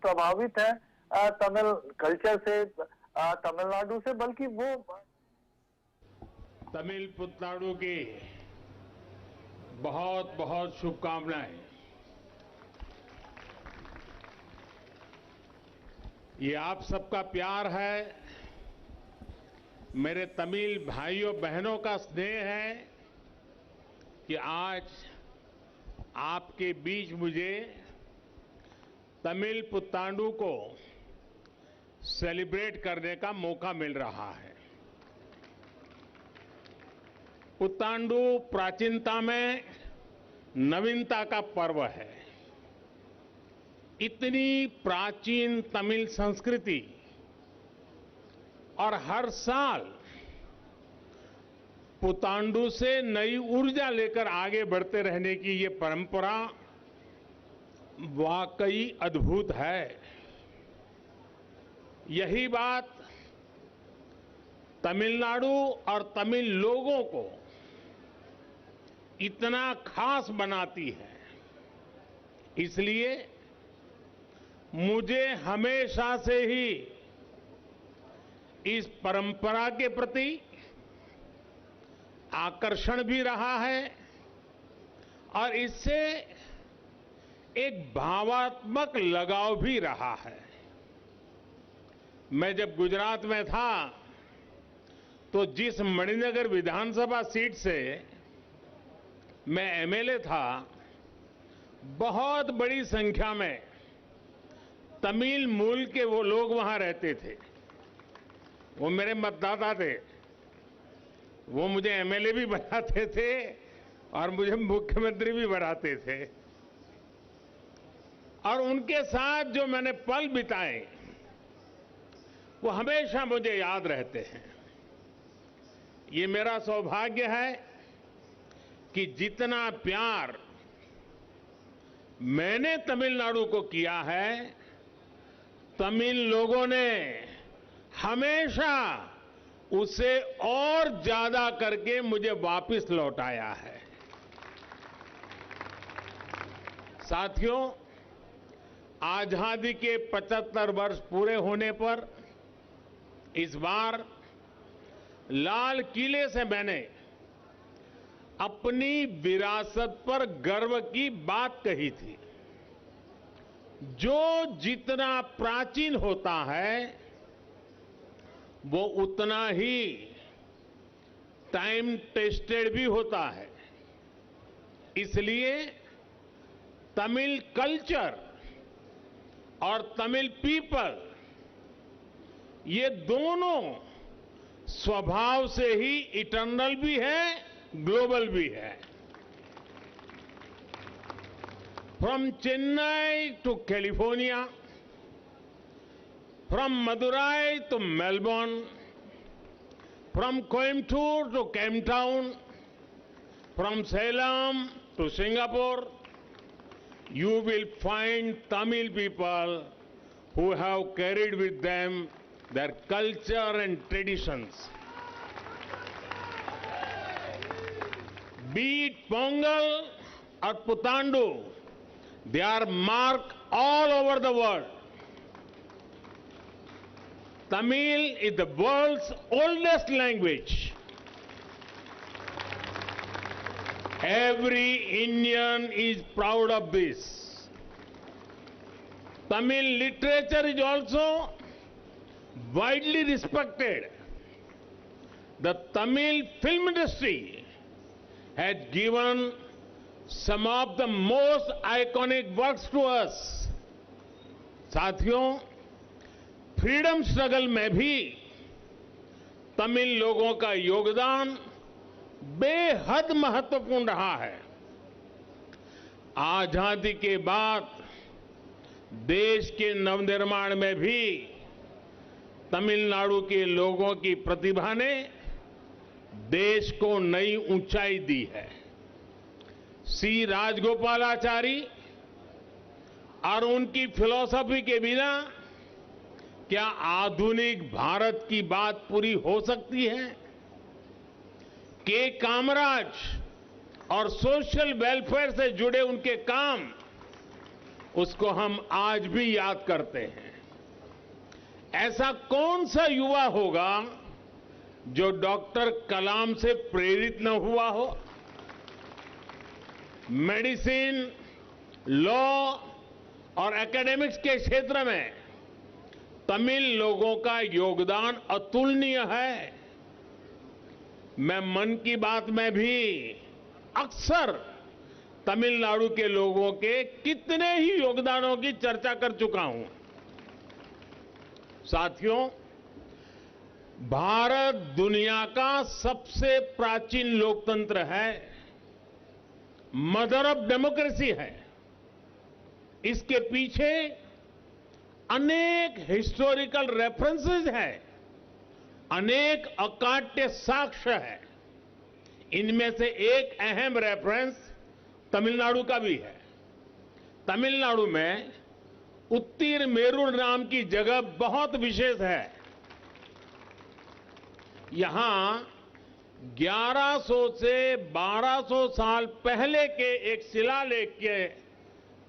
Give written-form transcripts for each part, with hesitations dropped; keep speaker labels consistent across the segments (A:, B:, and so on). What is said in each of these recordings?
A: प्रभावित है तमिल कल्चर से, तमिलनाडु से, बल्कि वो
B: तमिल पुतांडु की बहुत बहुत शुभकामनाएं। ये आप सबका प्यार है, मेरे तमिल भाइयों बहनों का स्नेह है कि आज आपके बीच मुझे तमिल पुतांडु को सेलिब्रेट करने का मौका मिल रहा है। पुतांडु प्राचीनता में नवीनता का पर्व है। इतनी प्राचीन तमिल संस्कृति और हर साल पुतांडु से नई ऊर्जा लेकर आगे बढ़ते रहने की ये परंपरा वाकई अद्भुत है। यही बात तमिलनाडु और तमिल लोगों को इतना खास बनाती है। इसलिए मुझे हमेशा से ही इस परंपरा के प्रति आकर्षण भी रहा है और इससे एक भावात्मक लगाव भी रहा है। मैं जब गुजरात में था तो जिस मणिनगर विधानसभा सीट से मैं एमएलए था, बहुत बड़ी संख्या में तमिल मूल के वो लोग वहां रहते थे। वो मेरे मतदाता थे। वो मुझे एमएलए भी बनाते थे और मुझे मुख्यमंत्री भी बनाते थे। और उनके साथ जो मैंने पल बिताए वो हमेशा मुझे याद रहते हैं। ये मेरा सौभाग्य है कि जितना प्यार मैंने तमिलनाडु को किया है, तमिल लोगों ने हमेशा उसे और ज्यादा करके मुझे वापस लौटाया है। साथियों, आजादी के 75 वर्ष पूरे होने पर इस बार लाल किले से मैंने अपनी विरासत पर गर्व की बात कही थी। जो जितना प्राचीन होता है वो उतना ही टाइम टेस्टेड भी होता है। इसलिए तमिल कल्चर और तमिल पीपल, ये दोनों स्वभाव से ही इटर्नल भी है, ग्लोबल भी है। From Chennai to California, from Madurai to Melbourne, from Coimbatore to Cape Town, from Salem to Singapore, you will find Tamil people who have carried with them their culture and traditions. Be it Pongal or Putandu, they are marked all over the world. Tamil is the world's oldest language. Every Indian is proud of this. Tamil literature is also widely respected. The Tamil film industry has given some of the most iconic works to us. साथियों, freedom struggle में भी तमिल लोगों का योगदान बेहद महत्वपूर्ण रहा है। आजादी के बाद देश के नवनिर्माण में भी तमिलनाडु के लोगों की प्रतिभा ने देश को नई ऊंचाई दी है। सी राजगोपालाचारी और उनकी फिलॉसफी के बिना क्या आधुनिक भारत की बात पूरी हो सकती है? के कामराज और सोशल वेलफेयर से जुड़े उनके काम उसको हम आज भी याद करते हैं। ऐसा कौन सा युवा होगा जो डॉक्टर कलाम से प्रेरित न हुआ हो? मेडिसिन, लॉ और एकेडमिक्स के क्षेत्र में तमिल लोगों का योगदान अतुलनीय है। मैं मन की बात में भी अक्सर तमिलनाडु के लोगों के कितने ही योगदानों की चर्चा कर चुका हूं। साथियों, भारत दुनिया का सबसे प्राचीन लोकतंत्र है, मदर ऑफ डेमोक्रेसी है। इसके पीछे अनेक हिस्टोरिकल रेफरेंसेस हैं, अनेक अकाट्य साक्ष्य है। इनमें से एक अहम रेफरेंस तमिलनाडु का भी है। तमिलनाडु में उत्तिरमेरूर नाम की जगह बहुत विशेष है। यहां 1100 से 1200 साल पहले के एक शिलालेख के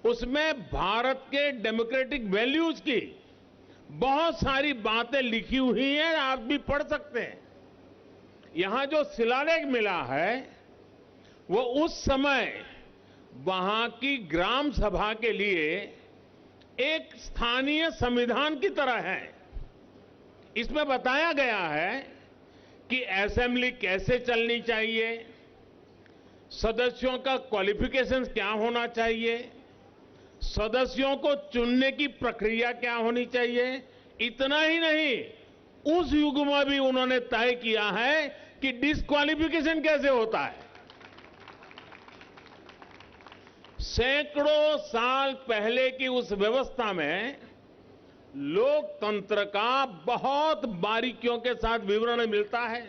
B: उसमें भारत के डेमोक्रेटिक वैल्यूज की बहुत सारी बातें लिखी हुई हैं, आप भी पढ़ सकते हैं। यहां जो शिलालेख मिला है वो उस समय वहां की ग्राम सभा के लिए एक स्थानीय संविधान की तरह है। इसमें बताया गया है कि असेंबली कैसे चलनी चाहिए, सदस्यों का क्वालिफिकेशंस क्या होना चाहिए, सदस्यों को चुनने की प्रक्रिया क्या होनी चाहिए। इतना ही नहीं, उस युग में भी उन्होंने तय किया है कि डिस्क्वालिफिकेशन कैसे होता है। सैकड़ों साल पहले की उस व्यवस्था में लोकतंत्र का बहुत बारीकियों के साथ विवरण मिलता है।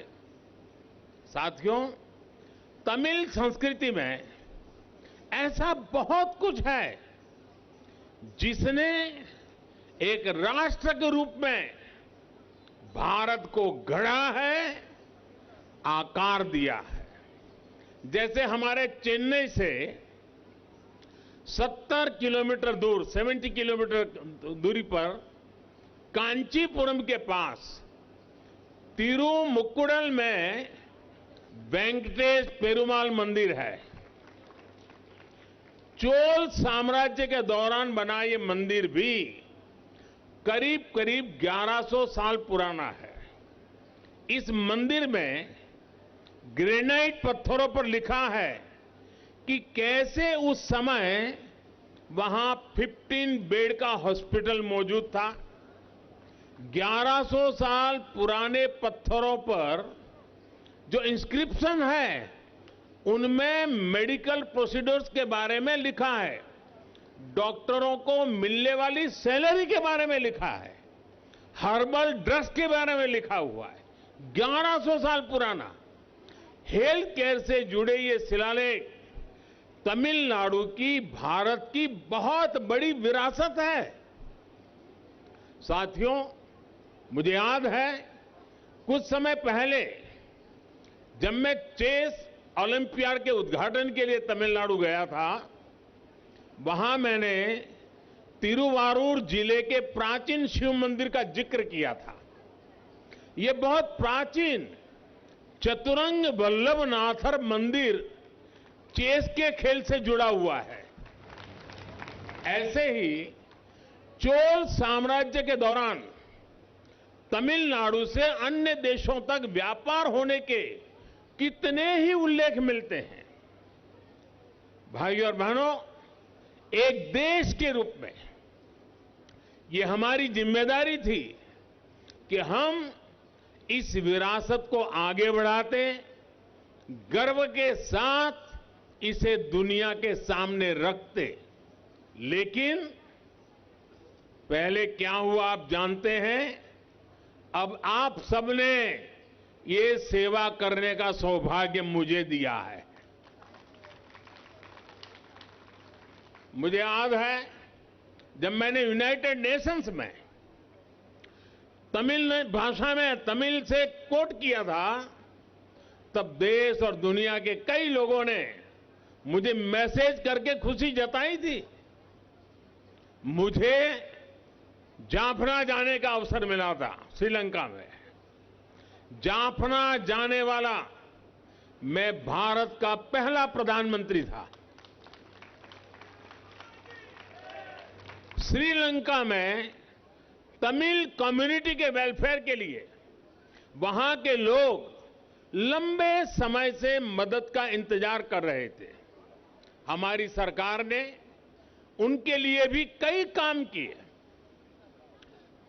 B: साथियों, तमिल संस्कृति में ऐसा बहुत कुछ है जिसने एक राष्ट्र के रूप में भारत को गढ़ा है, आकार दिया है। जैसे हमारे चेन्नई से 70 किलोमीटर दूर, 70 किलोमीटर दूरी पर कांचीपुरम के पास तिरुमुक्कुडल में वेंकटेश पेरुमाल मंदिर है। चोल साम्राज्य के दौरान बना ये मंदिर भी करीब करीब 1100 साल पुराना है। इस मंदिर में ग्रेनाइट पत्थरों पर लिखा है कि कैसे उस समय वहां 15 बेड का हॉस्पिटल मौजूद था। 1100 साल पुराने पत्थरों पर जो इंस्क्रिप्शन है उनमें मेडिकल प्रोसीड्यूर्स के बारे में लिखा है, डॉक्टरों को मिलने वाली सैलरी के बारे में लिखा है, हर्बल ड्रग्स के बारे में लिखा हुआ है। 1100 साल पुराना हेल्थ केयर से जुड़े ये शिलालेख तमिलनाडु की भारत की बहुत बड़ी विरासत है। साथियों, मुझे याद है कुछ समय पहले जब मैं चेस ओलंपियाड के उद्घाटन के लिए तमिलनाडु गया था, वहां मैंने तिरुवारूर जिले के प्राचीन शिव मंदिर का जिक्र किया था। यह बहुत प्राचीन चतुरंग वल्लभनाथर मंदिर चेस के खेल से जुड़ा हुआ है। ऐसे ही चोल साम्राज्य के दौरान तमिलनाडु से अन्य देशों तक व्यापार होने के कितने ही उल्लेख मिलते हैं। भाइयों और बहनों, एक देश के रूप में ये हमारी जिम्मेदारी थी कि हम इस विरासत को आगे बढ़ाते, गर्व के साथ इसे दुनिया के सामने रखते। लेकिन पहले क्या हुआ आप जानते हैं। अब आप सबने ये सेवा करने का सौभाग्य मुझे दिया है। मुझे याद है जब मैंने यूनाइटेड नेशंस में तमिल भाषा में तमिल से कोट किया था, तब देश और दुनिया के कई लोगों ने मुझे मैसेज करके खुशी जताई थी। मुझे जाफना जाने का अवसर मिला था श्रीलंका में। जाफना जाने वाला मैं भारत का पहला प्रधानमंत्री था। श्रीलंका में तमिल कम्युनिटी के वेलफेयर के लिए वहां के लोग लंबे समय से मदद का इंतजार कर रहे थे। हमारी सरकार ने उनके लिए भी कई काम किए।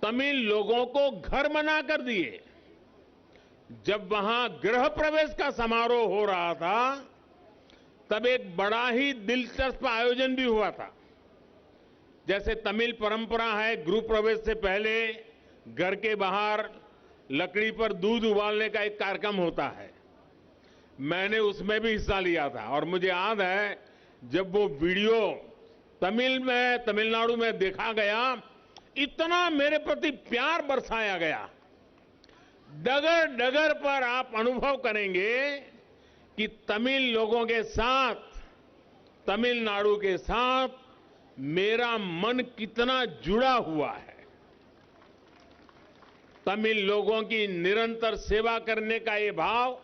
B: तमिल लोगों को घर बनाकर दिए। जब वहां गृह प्रवेश का समारोह हो रहा था तब एक बड़ा ही दिलचस्प आयोजन भी हुआ था। जैसे तमिल परंपरा है, गृह प्रवेश से पहले घर के बाहर लकड़ी पर दूध उबालने का एक कार्यक्रम होता है। मैंने उसमें भी हिस्सा लिया था और मुझे याद है जब वो वीडियो तमिलनाडु में देखा गया, इतना मेरे प्रति प्यार बरसाया गया। डगर डगर पर आप अनुभव करेंगे कि तमिल लोगों के साथ, तमिलनाडु के साथ मेरा मन कितना जुड़ा हुआ है। तमिल लोगों की निरंतर सेवा करने का ये भाव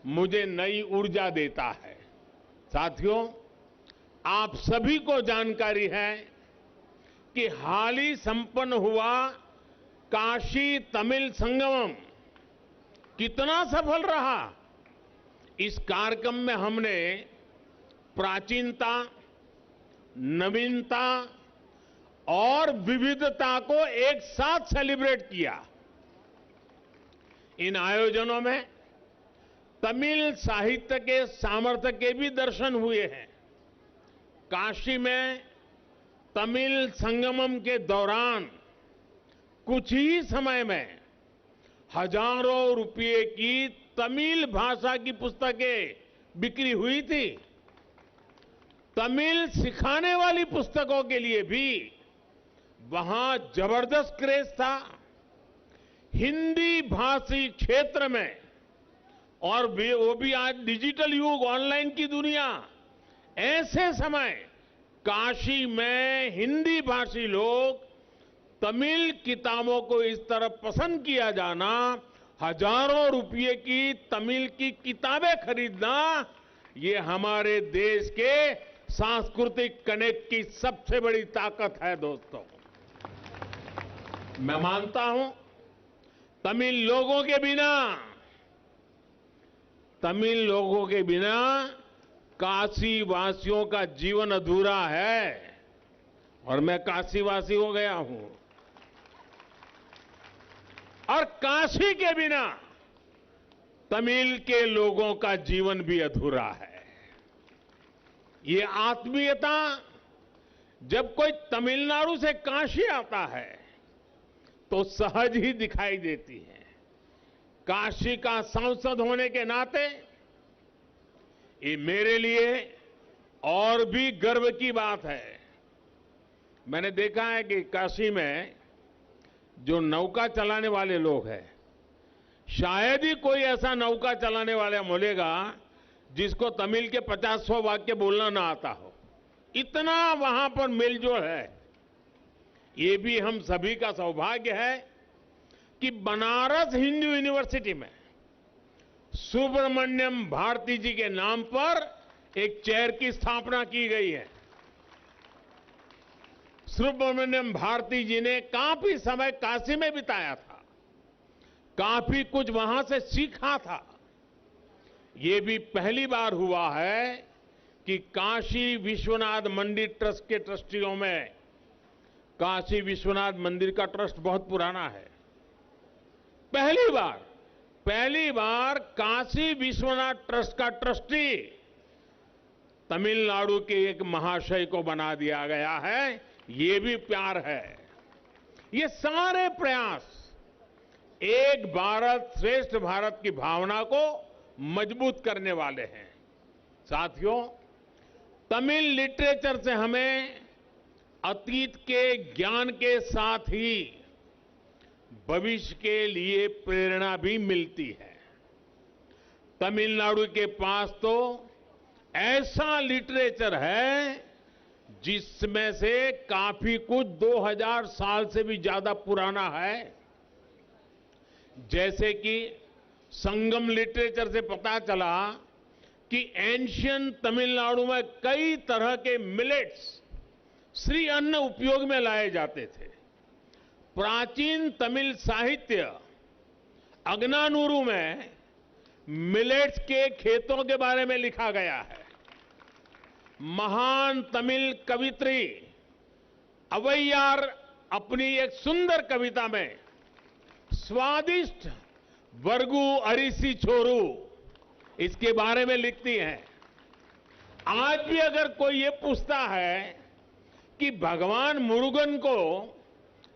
B: मुझे नई ऊर्जा देता है। साथियों, आप सभी को जानकारी है कि हाल ही संपन्न हुआ काशी तमिल संगमम कितना सफल रहा। इस कार्यक्रम में हमने प्राचीनता, नवीनता और विविधता को एक साथ सेलिब्रेट किया। इन आयोजनों में तमिल साहित्य के सामर्थ्य के भी दर्शन हुए हैं। काशी में तमिल संगमम के दौरान कुछ ही समय में हजारों रुपये की तमिल भाषा की पुस्तकें बिक्री हुई थी। तमिल सिखाने वाली पुस्तकों के लिए भी वहां जबरदस्त क्रेज था। हिंदी भाषी क्षेत्र में, और वो भी आज डिजिटल युग, ऑनलाइन की दुनिया, ऐसे समय काशी में हिंदी भाषी लोग तमिल किताबों को इस तरह पसंद किया जाना, हजारों रुपये की तमिल की किताबें खरीदना, ये हमारे देश के सांस्कृतिक कनेक्ट की सबसे बड़ी ताकत है। दोस्तों, मैं मानता हूं तमिल लोगों के बिना काशी वासियों का जीवन अधूरा है। और मैं काशीवासी हो गया हूं। और काशी के बिना तमिल के लोगों का जीवन भी अधूरा है। ये आत्मीयता जब कोई तमिलनाडु से काशी आता है तो सहज ही दिखाई देती है। काशी का सांसद होने के नाते ये मेरे लिए और भी गर्व की बात है। मैंने देखा है कि काशी में जो नौका चलाने वाले लोग हैं, शायद ही कोई ऐसा नौका चलाने वाला मिलेगा जिसको तमिल के 50-100 वाक्य बोलना ना आता हो। इतना वहां पर मेलजोल है। ये भी हम सभी का सौभाग्य है कि बनारस हिंदू यूनिवर्सिटी में सुब्रमण्यम भारती जी के नाम पर एक चेयर की स्थापना की गई है। सुब्रमण्यम भारती जी ने काफी समय काशी में बिताया था, काफी कुछ वहां से सीखा था। ये भी पहली बार हुआ है कि काशी विश्वनाथ मंदिर ट्रस्ट के ट्रस्टियों में, काशी विश्वनाथ मंदिर का ट्रस्ट बहुत पुराना है, पहली बार काशी विश्वनाथ ट्रस्ट का ट्रस्टी तमिलनाडु के एक महाशय को बना दिया गया है। ये भी प्यार है। ये सारे प्रयास एक भारत श्रेष्ठ भारत की भावना को मजबूत करने वाले हैं। साथियों, तमिल लिटरेचर से हमें अतीत के ज्ञान के साथ ही भविष्य के लिए प्रेरणा भी मिलती है। तमिलनाडु के पास तो ऐसा लिटरेचर है जिसमें से काफी कुछ 2000 साल से भी ज्यादा पुराना है। जैसे कि संगम लिटरेचर से पता चला कि एंशियंट तमिलनाडु में कई तरह के मिलेट्स श्री अन्न उपयोग में लाए जाते थे। प्राचीन तमिल साहित्य अगनानूरू में मिलेट्स के खेतों के बारे में लिखा गया है। महान तमिल कवित्री अवैयार अपनी एक सुंदर कविता में स्वादिष्ट वर्गु अरिसी छोरू इसके बारे में लिखती हैं। आज भी अगर कोई ये पूछता है कि भगवान मुरुगन को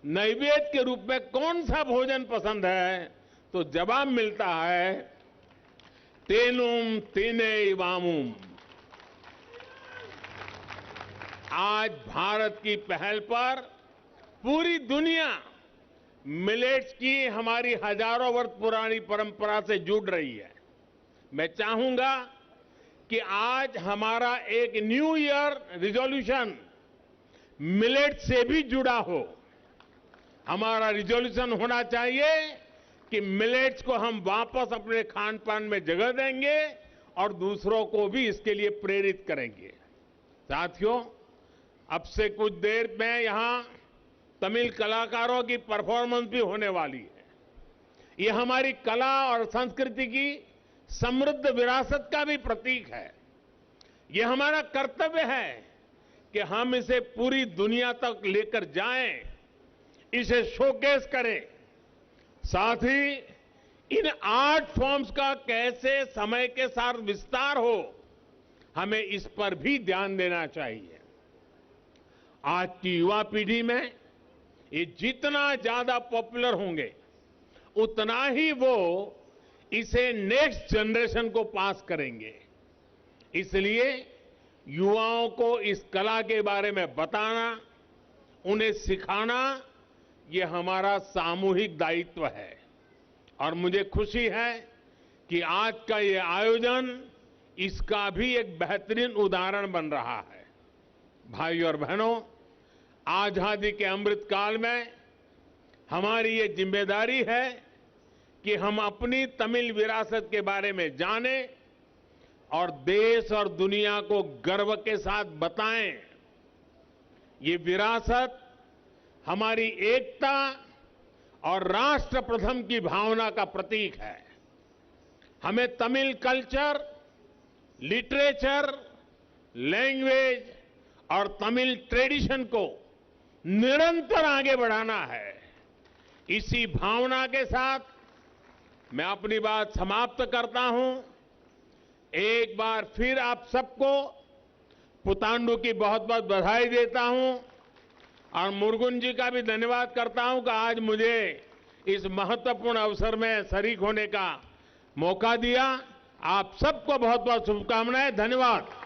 B: नैवेद्य के रूप में कौन सा भोजन पसंद है, तो जवाब मिलता है तेनुम तेने वामुम। आज भारत की पहल पर पूरी दुनिया मिलेट्स की हमारी हजारों वर्ष पुरानी परंपरा से जुड़ रही है। मैं चाहूंगा कि आज हमारा एक न्यू ईयर रिजोल्यूशन मिलेट से भी जुड़ा हो। हमारा रिजोल्यूशन होना चाहिए कि मिलेट्स को हम वापस अपने खान पान में जगह देंगे और दूसरों को भी इसके लिए प्रेरित करेंगे। साथियों, अब से कुछ देर में यहां तमिल कलाकारों की परफॉर्मेंस भी होने वाली है। ये हमारी कला और संस्कृति की समृद्ध विरासत का भी प्रतीक है। ये हमारा कर्तव्य है कि हम इसे पूरी दुनिया तक लेकर जाएं, इसे शोकेस करें। साथ ही इन आर्ट फॉर्म्स का कैसे समय के साथ विस्तार हो, हमें इस पर भी ध्यान देना चाहिए। आज की युवा पीढ़ी में ये जितना ज्यादा पॉपुलर होंगे, उतना ही वो इसे नेक्स्ट जनरेशन को पास करेंगे। इसलिए युवाओं को इस कला के बारे में बताना, उन्हें सिखाना, ये हमारा सामूहिक दायित्व है। और मुझे खुशी है कि आज का ये आयोजन इसका भी एक बेहतरीन उदाहरण बन रहा है। भाइयों और बहनों, आजादी के अमृत काल में हमारी ये जिम्मेदारी है कि हम अपनी तमिल विरासत के बारे में जानें और देश और दुनिया को गर्व के साथ बताएं। ये विरासत हमारी एकता और राष्ट्र प्रथम की भावना का प्रतीक है। हमें तमिल कल्चर, लिटरेचर, लैंग्वेज और तमिल ट्रेडिशन को निरंतर आगे बढ़ाना है। इसी भावना के साथ मैं अपनी बात समाप्त करता हूं। एक बार फिर आप सबको पुतांडु की बहुत बहुत बधाई देता हूं और मुरुगन जी का भी धन्यवाद करता हूं कि आज मुझे इस महत्वपूर्ण अवसर में शरीक होने का मौका दिया। आप सबको बहुत बहुत शुभकामनाएं। धन्यवाद।